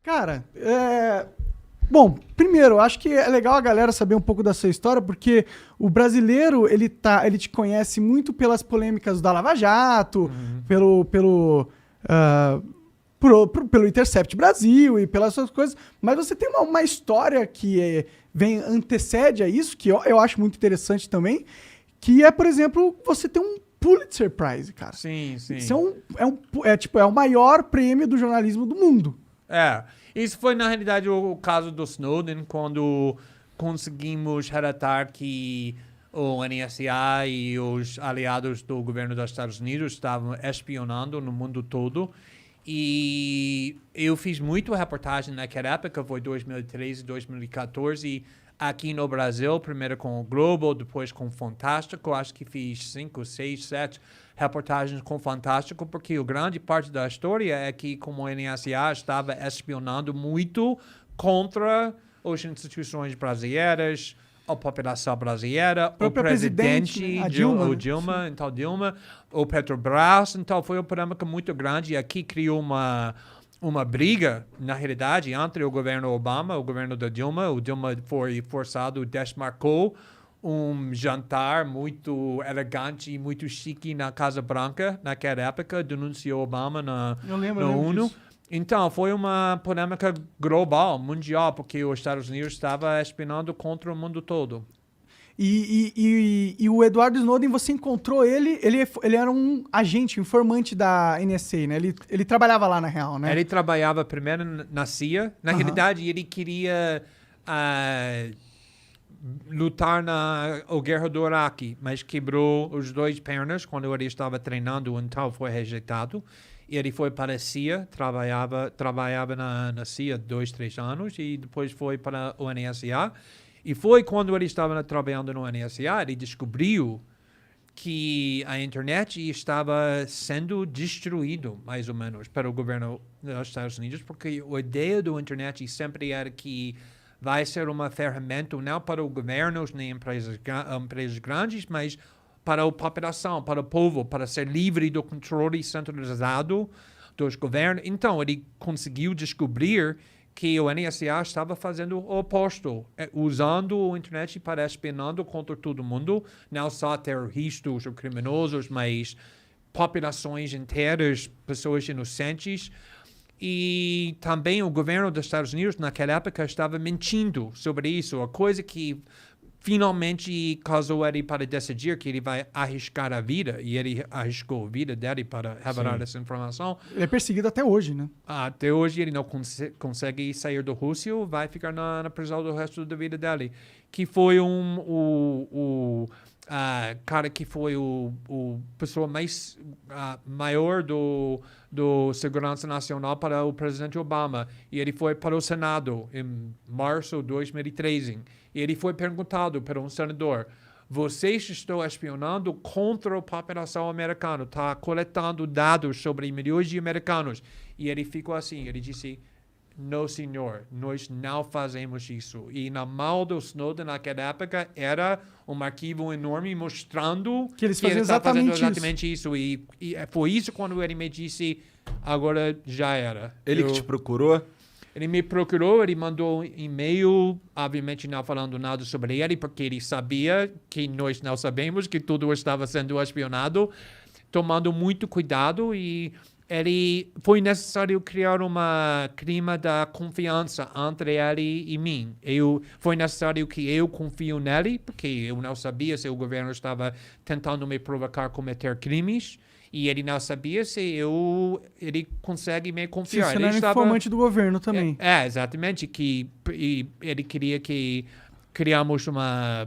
Cara, bom, primeiro, eu acho que é legal a galera saber um pouco da sua história, porque o brasileiro, ele te conhece muito pelas polêmicas da Lava Jato, pelo Intercept Brasil e pelas suas coisas, mas você tem uma história que antecede a isso, que eu acho muito interessante também, que é, por exemplo, você ter um Pulitzer Prize, cara. Sim. Isso é o maior prêmio do jornalismo do mundo. Isso foi, na realidade, o caso do Snowden, quando conseguimos relatar que o NSA e os aliados do governo dos Estados Unidos estavam espionando no mundo todo. E eu fiz muito reportagem naquela época, foi 2013, 2014, aqui no Brasil, primeiro com o Globo, depois com o Fantástico. Acho que fiz 5, 6, 7 reportagens com o Fantástico, porque a grande parte da história é que como o NSA estava espionando muito contra as instituições brasileiras, a população brasileira, o presidente, a Dilma, o Petrobras. Então foi uma polêmica muito grande e aqui criou uma briga, na realidade, entre o governo Obama e o governo da Dilma. O Dilma foi forçado, desmarcou um jantar muito elegante e muito chique na Casa Branca naquela época, denunciou Obama na ONU. Disso. Então, foi uma polêmica global, mundial, porque os Estados Unidos estava espionando contra o mundo todo. E o Edward Snowden, você encontrou ele era um agente, informante da NSA, né? Ele trabalhava lá, na real, né? Ele trabalhava primeiro na CIA. Na realidade, ele queria lutar na guerra do Iraque, mas quebrou os 2 pernas quando ele estava treinando, então foi rejeitado. Ele foi para a CIA, trabalhava na CIA 2, 3 anos e depois foi para o NSA. E foi quando ele estava trabalhando no NSA, ele descobriu que a internet estava sendo destruído, mais ou menos, para o governo dos Estados Unidos, porque a ideia da internet sempre era que vai ser uma ferramenta não para os governos nem empresas grandes, mas para a população, para o povo, para ser livre do controle centralizado dos governos. Então, ele conseguiu descobrir que o NSA estava fazendo o oposto, usando a internet para espionando contra todo mundo, não só terroristas ou criminosos, mas populações inteiras, pessoas inocentes. E também o governo dos Estados Unidos, naquela época, estava mentindo sobre isso, a coisa que finalmente causou ele para decidir que ele vai arriscar a vida, e ele arriscou a vida dele para revelar essa informação. Ele é perseguido até hoje, né? Até hoje ele não consegue sair da Rússia, vai ficar na prisão do resto da vida dele. Que foi o cara que foi o pessoa mais maior do Segurança Nacional para o presidente Obama. E ele foi para o Senado em março de 2013. E ele foi perguntado por um senador: vocês estão espionando contra a população americana, está coletando dados sobre milhões de americanos. E ele ficou assim, ele disse: não, senhor, nós não fazemos isso. E na mão do Snowden naquela época era um arquivo enorme mostrando que eles ele faziam fazendo exatamente isso. E foi isso quando ele me disse: agora já era. Ele que te procurou? Ele me procurou, ele mandou um e-mail, obviamente não falando nada sobre ele, porque ele sabia que nós não sabemos, que tudo estava sendo espionado, tomando muito cuidado, e foi necessário criar uma clima da confiança entre ele e mim. Foi necessário que eu confio nele, porque eu não sabia se o governo estava tentando me provocar a cometer crimes, e ele não sabia se ele consegue me confiar. Sim, você não era informante do governo também. Exatamente. Ele queria que criamos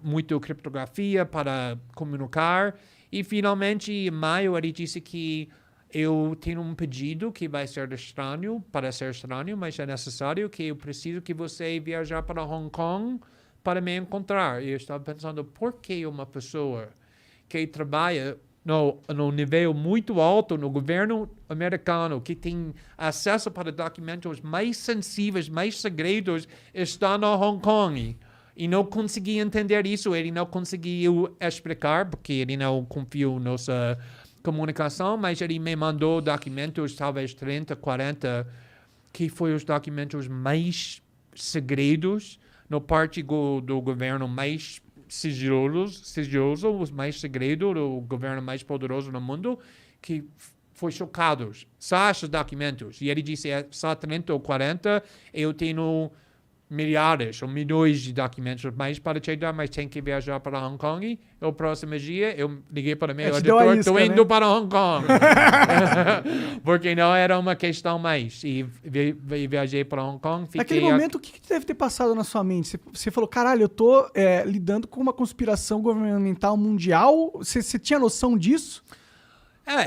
muita criptografia para comunicar. E, finalmente, em maio, ele disse que eu tenho um pedido que vai ser estranho, mas é necessário, que eu preciso que você viajar para Hong Kong para me encontrar. E eu estava pensando, por que uma pessoa que trabalha no nível muito alto no governo americano, que tem acesso para documentos mais sensíveis, mais segredos, está no Hong Kong? E não consegui entender isso, ele não conseguiu explicar, porque ele não confiou na nossa comunicação, mas ele me mandou documentos, talvez 30, 40, que foi os documentos mais segredos, no parte do governo mais sigiloso, os mais segredo do governo mais poderoso no mundo, que foi chocados. Só esses documentos. E ele disse, só 30 ou 40, eu tenho milhares ou milhões de documentos mais para te dar, mas tem que viajar para Hong Kong. E o próximo dia, eu liguei para meu editor, estou indo para Hong Kong. Porque não era uma questão mais. E viajei para Hong Kong. Naquele momento, o que deve ter passado na sua mente? Você falou, caralho, eu tô lidando com uma conspiração governamental mundial. Você tinha noção disso?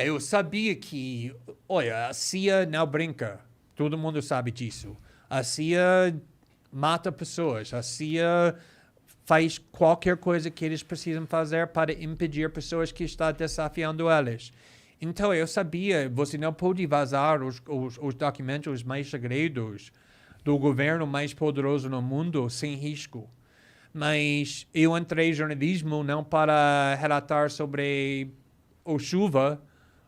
Eu sabia que, olha, a CIA não brinca. Todo mundo sabe disso. A CIA mata pessoas. A CIA faz qualquer coisa que eles precisam fazer para impedir pessoas que estão desafiando eles. Então, eu sabia, você não pode vazar os documentos mais segredos do governo mais poderoso no mundo sem risco. Mas eu entrei em jornalismo não para relatar sobre o chuva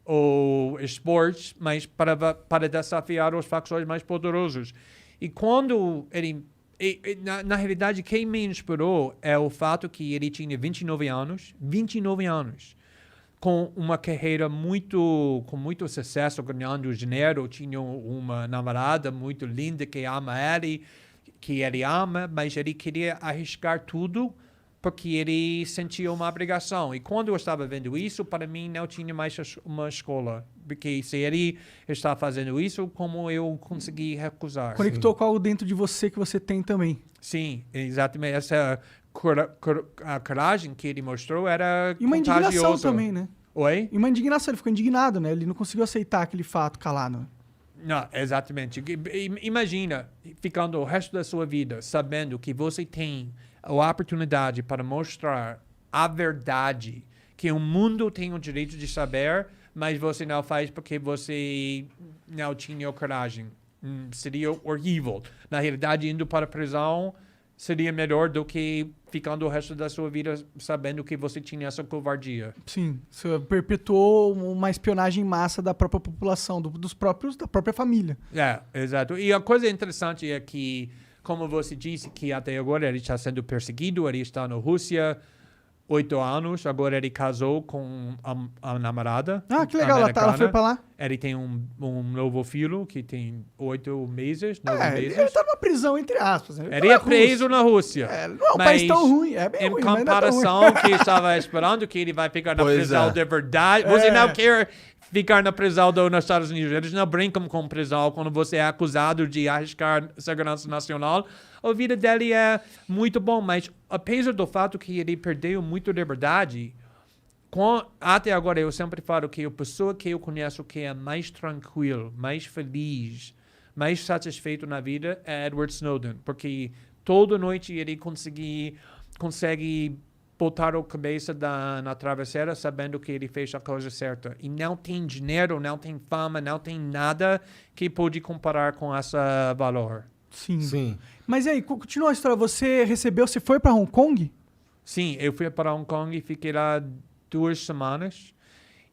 ou esportes, mas para desafiar os facções mais poderosos. E quando ele... Na realidade, quem me inspirou é o fato que ele tinha 29 anos, com uma carreira com muito sucesso, ganhando dinheiro, tinha uma namorada muito linda que ama ele, que ele ama, mas ele queria arriscar tudo porque ele sentia uma obrigação. E quando eu estava vendo isso, para mim não tinha mais uma escola. Porque se ele está fazendo isso, como eu consegui recusar? Conectou com algo dentro de você que você tem também. Sim, exatamente. Essa a coragem que ele mostrou era E uma contagiosa. indignação também, né? Oi? E uma indignação, ele ficou indignado, né? Ele não conseguiu aceitar aquele fato calado. Não, exatamente. Imagina ficando o resto da sua vida sabendo que você tem a oportunidade para mostrar a verdade, que o mundo tem o direito de saber, mas você não faz porque você não tinha coragem. Seria horrível. Na realidade, indo para a prisão seria melhor do que ficando o resto da sua vida sabendo que você tinha essa covardia. Sim, você perpetuou uma espionagem em massa da própria população, da própria família. Exato. E a coisa interessante é que, como você disse, que até agora ele está sendo perseguido, ele está na Rússia 8 anos, agora ele casou com a namorada. Ah, que legal, ela foi pra lá. Ele tem um novo filho que tem 8 meses, 9 meses. Ele tá numa prisão, entre aspas. Né? Ele é preso na Rússia. Não é um país tão ruim, é bem ruim, em comparação que estava esperando que ele vai ficar na prisão de verdade. Você não quer ficar na prisão nos Estados Unidos. Eles não brincam com prisão quando você é acusado de arriscar segurança nacional. A vida dele é muito bom, mas apesar do fato que ele perdeu muito liberdade, até agora eu sempre falo que a pessoa que eu conheço que é mais tranquilo, mais feliz, mais satisfeito na vida é Edward Snowden, porque toda noite ele consegue botar a cabeça na travesseira sabendo que ele fez a coisa certa. E não tem dinheiro, não tem fama, não tem nada que pode comparar com esse valor. Sim. Mas e aí, continua a história. Você foi para Hong Kong? Sim, eu fui para Hong Kong e fiquei lá 2 semanas.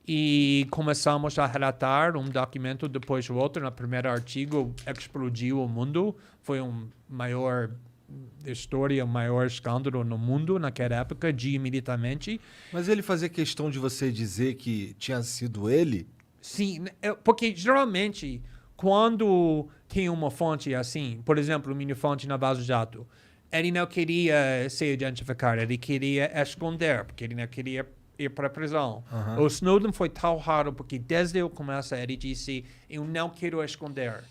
E começamos a relatar um documento depois do outro. No primeiro artigo, explodiu o mundo. Foi maior história, o maior escândalo no mundo naquela época, imediatamente. Mas ele fazia questão de você dizer que tinha sido ele? Sim, porque geralmente, quando tem uma fonte assim, por exemplo, minha fonte na Vaza Jato, ele não queria se identificar, ele queria esconder, porque ele não queria ir para a prisão. O Snowden foi tão raro, porque desde o começo ele disse, eu não quero esconder.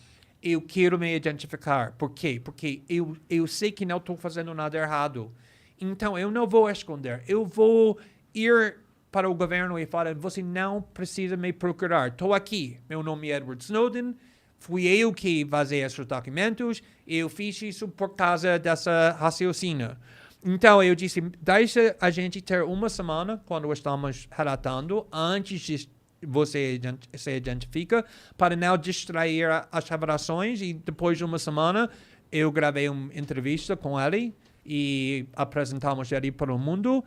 Eu quero me identificar. Por quê? Porque eu sei que não estou fazendo nada errado. Então, eu não vou esconder. Eu vou ir para o governo e falar, você não precisa me procurar. Estou aqui. Meu nome é Edward Snowden. Fui eu que vazei esses documentos. Eu fiz isso por causa dessa raciocínio. Então, eu disse, deixa a gente ter uma semana, quando estamos relatando, antes de você se identifica, para não distrair as revelações. E depois de uma semana, eu gravei uma entrevista com ele e apresentamos ele para o mundo.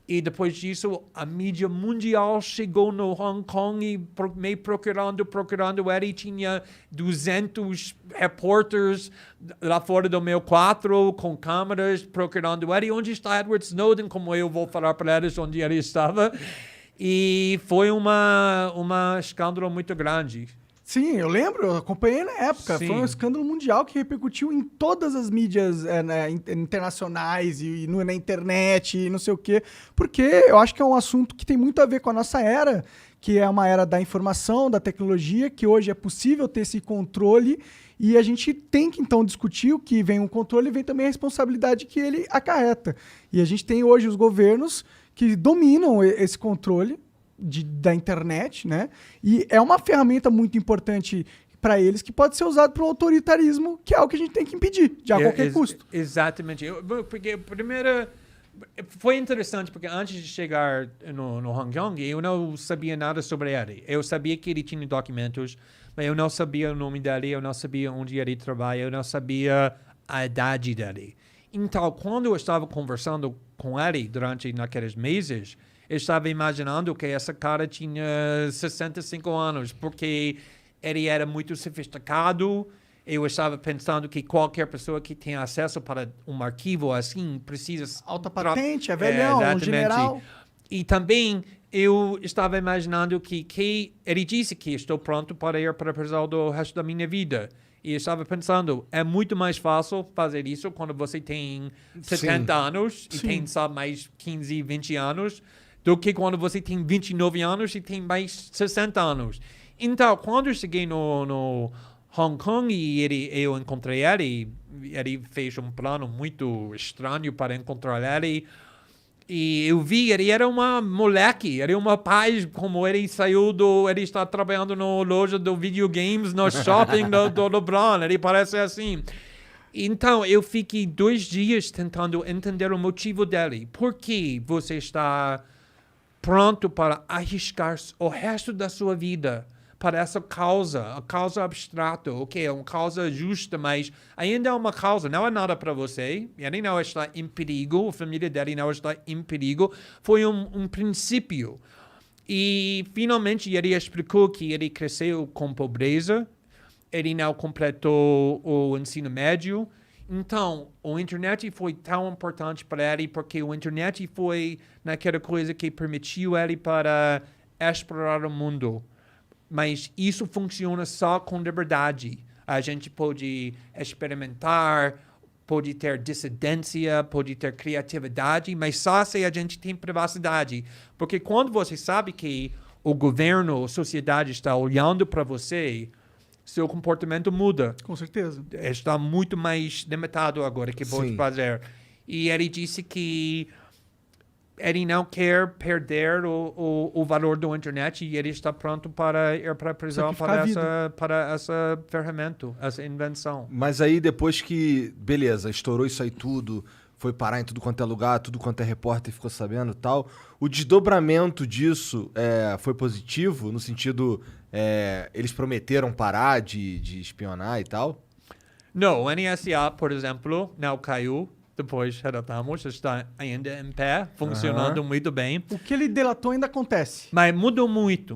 E depois disso, a mídia mundial chegou no Hong Kong e me procurando ele. Tinha 200 repórteres lá fora do meu quarto com câmeras procurando ele. Onde está Edward Snowden? Como eu vou falar para eles onde ele estava. E foi uma escândalo muito grande. Sim, eu lembro, eu acompanhei na época. Sim. Foi um escândalo mundial que repercutiu em todas as mídias internacionais e na internet e não sei o quê. Porque eu acho que é um assunto que tem muito a ver com a nossa era, que é uma era da informação, da tecnologia, que hoje é possível ter esse controle e a gente tem que então discutir o que vem o controle e vem também a responsabilidade que ele acarreta. E a gente tem hoje os governos que dominam esse controle da internet, né? E é uma ferramenta muito importante para eles que pode ser usado para o autoritarismo, que é algo que a gente tem que impedir, a qualquer custo. Exatamente. Porque primeiro foi interessante, porque antes de chegar no Hong Kong, eu não sabia nada sobre ele. Eu sabia que ele tinha documentos, mas eu não sabia o nome dele, eu não sabia onde ele trabalha, eu não sabia a idade dele. Então, quando eu estava conversando com ele durante naqueles meses, eu estava imaginando que essa cara tinha 65 anos, porque ele era muito sofisticado. Eu estava pensando que qualquer pessoa que tenha acesso para um arquivo assim precisa... Alta patente, é velhão, um general. E também eu estava imaginando que ele disse que estou pronto para ir para a prisão do resto da minha vida. E eu estava pensando, é muito mais fácil fazer isso quando você tem 70 anos e tem só mais 15, 20 anos, do que quando você tem 29 anos e tem mais 60 anos. Então, quando eu cheguei no Hong Kong e eu encontrei ele fez um plano muito estranho para encontrar ele. E eu vi, ele era uma moleque, ele era uma paz, como ele ele está trabalhando na loja de videogames no shopping do LeBron, ele parece assim. Então, eu fiquei 2 dias tentando entender o motivo dele. Por que você está pronto para arriscar o resto da sua vida para essa causa, a causa abstrata, ok, é uma causa justa, mas ainda é uma causa, não é nada para você, ele não está em perigo, a família dele não está em perigo, foi um princípio. E, finalmente, ele explicou que ele cresceu com pobreza, ele não completou o ensino médio, então, a internet foi tão importante para ele, porque a internet foi naquela coisa que permitiu ele para explorar o mundo. Mas isso funciona só com liberdade. A gente pode experimentar, pode ter dissidência, pode ter criatividade, mas só se a gente tem privacidade. Porque quando você sabe que o governo, a sociedade está olhando para você, seu comportamento muda. Com certeza. Está muito mais limitado agora que pode fazer. E ele disse que ele não quer perder o valor da internet e ele está pronto para ir para a prisão para essa ferramenta, essa invenção. Mas aí depois que, beleza, estourou isso aí tudo, foi parar em tudo quanto é lugar, tudo quanto é repórter ficou sabendo e tal, o desdobramento disso foi positivo, no sentido, eles prometeram parar de espionar e tal? Não, o NSA, por exemplo, não caiu. Depois relatamos, está ainda em pé, funcionando muito bem. O que ele delatou ainda acontece. Mas mudou muito.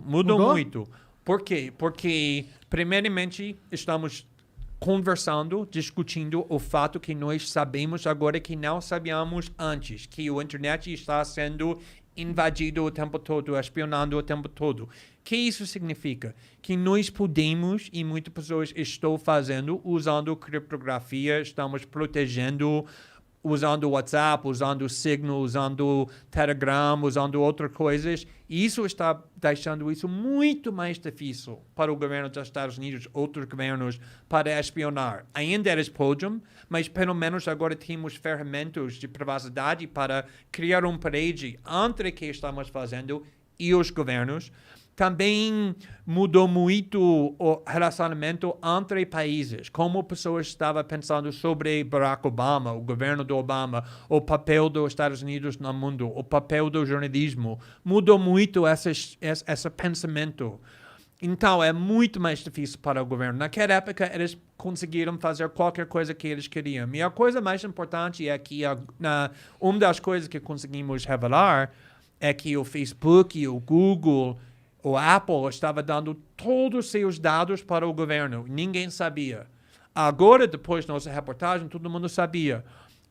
Por quê? Porque, primeiramente, estamos conversando, discutindo o fato que nós sabemos agora que não sabíamos antes, que a internet está sendo invadido o tempo todo, espionando o tempo todo. O que isso significa? Que nós podemos, e muitas pessoas estão fazendo, usando criptografia, estamos protegendo, usando o WhatsApp, usando o Signal, usando o Telegram, usando outras coisas. E isso está deixando isso muito mais difícil para o governo dos Estados Unidos, outros governos, para espionar. Ainda eles podem, mas pelo menos agora temos ferramentas de privacidade para criar uma parede entre o que estamos fazendo e os governos. Também mudou muito o relacionamento entre países, como pessoas estavam pensando sobre Barack Obama, o governo do Obama, o papel dos Estados Unidos no mundo, o papel do jornalismo. Mudou muito esse pensamento. Então, é muito mais difícil para o governo. Naquela época, eles conseguiram fazer qualquer coisa que eles queriam. E a coisa mais importante é que uma das coisas que conseguimos revelar é que o Facebook, o Google, o Apple estava dando todos os seus dados para o governo. Ninguém sabia. Agora, depois da nossa reportagem, todo mundo sabia.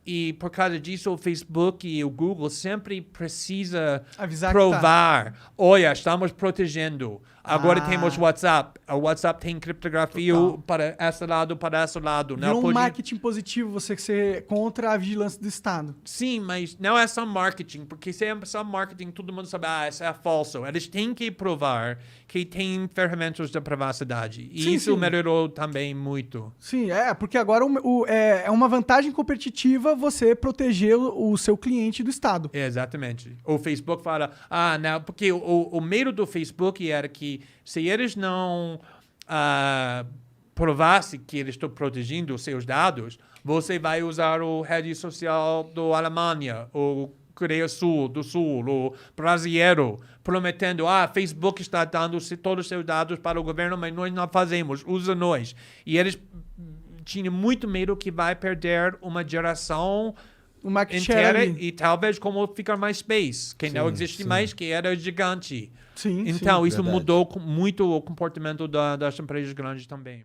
E por causa disso, o Facebook e o Google sempre precisa Avisar provar. Olha, estamos protegendo. Agora temos WhatsApp. O WhatsApp tem criptografia para esse lado. Não Virou um pode... marketing positivo você ser contra a vigilância do Estado. Sim, mas não é só marketing, porque se é só marketing, todo mundo sabe, isso é falso. Eles têm que provar que tem ferramentas de privacidade. E Sim, isso sim. melhorou também muito. Sim, porque agora é uma vantagem competitiva você proteger o seu cliente do Estado. Exatamente. O Facebook fala, não, porque o medo do Facebook era que se eles não provassem que eles estão protegendo os seus dados, você vai usar a rede social da Alemanha, o Coreia do Sul, o brasileiro, prometendo, Facebook está dando todos os seus dados para o governo, mas nós não fazemos, usa nós. E eles tinham muito medo que vai perder uma geração O market inteira share. e talvez como fica MySpace, que não existe mais, que era gigante. Sim, Então, sim. isso Verdade. mudou muito o comportamento das empresas grandes também.